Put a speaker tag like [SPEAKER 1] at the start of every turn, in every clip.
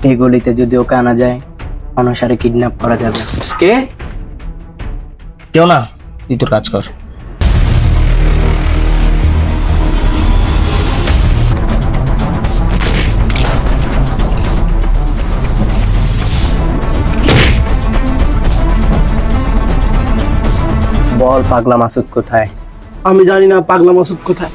[SPEAKER 1] এই গলিতে যদি ওকে আনা যায় অনুসারে কিডন্যাপ করা যাবে।
[SPEAKER 2] কে?
[SPEAKER 3] কেউ না, তুই তোর কাজ কর।
[SPEAKER 1] বল পাগলা মাসুদ কোথায়?
[SPEAKER 4] আমি জানি না পাগলা মাসুদ কোথায়।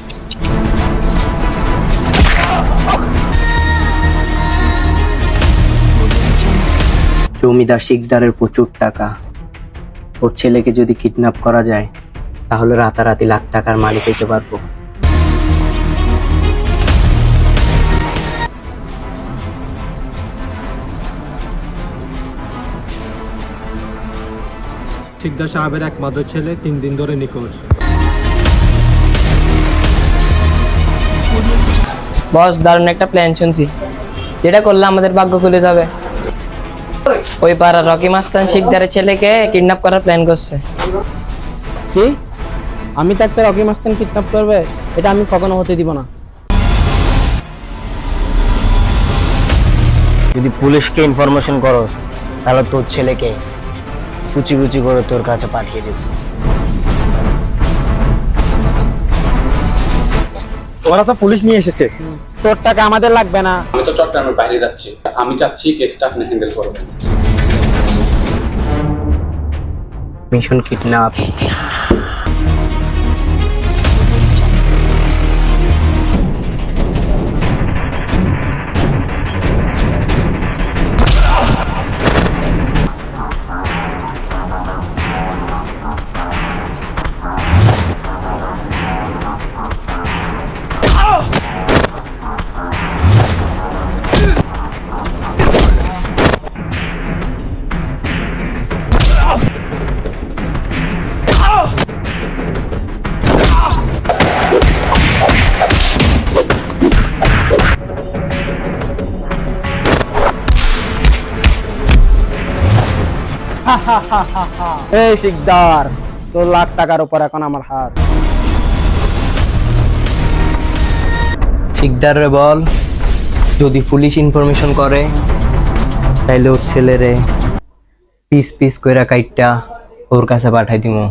[SPEAKER 1] জমিদার শিকদারের প্রচুর টাকা, ওর ছেলেকে যদি কিডন্যাপ করা যায় তাহলে রাতারাতি লাখ টাকার মালিক হইতে পারবো।
[SPEAKER 5] শিকদার সাহেবের একমাত্র ছেলে 3 দিন ধরে নিখোঁজ।
[SPEAKER 6] বস, দারুণ একটা প্ল্যান শুনছি, যেটা করলে আমাদের ভাগ্য খুলে যাবে। ওই পাড়ার রকি মাস্তান শিকদারের ছেলেকে কিডন্যাপ করার প্ল্যান করছে।
[SPEAKER 7] কি? আমি থাকতে রকি মাস্তান কিডন্যাপ করবে? এটা আমি কখনো হতে দিব না।
[SPEAKER 3] যদি পুলিশকে ইনফরমেশন করস তাহলে তোর ছেলেকে কুচি কুচি করে তোর কাছে পাঠিয়ে দেব।
[SPEAKER 7] ওরা তো পুলিশ নিয়ে এসেছে, তোর টাকা আমাদের লাগবে না।
[SPEAKER 8] আমি তো চট্টগ্রামের বাইরে যাচ্ছি, আমি চাচ্ছি কেসটা আপনি হ্যান্ডেল করবেন।
[SPEAKER 1] Mission kidnap.
[SPEAKER 7] এই শিকদার, তোর লাখ টাকার উপর এখন আমার হাত।
[SPEAKER 1] শিকদারে বল যদি পুলিশ ইনফরমেশন করে তাইলে ওর ছেলেরে পিস পিস কইরা কাইটটা ওর কাছে পাঠাই দিমু।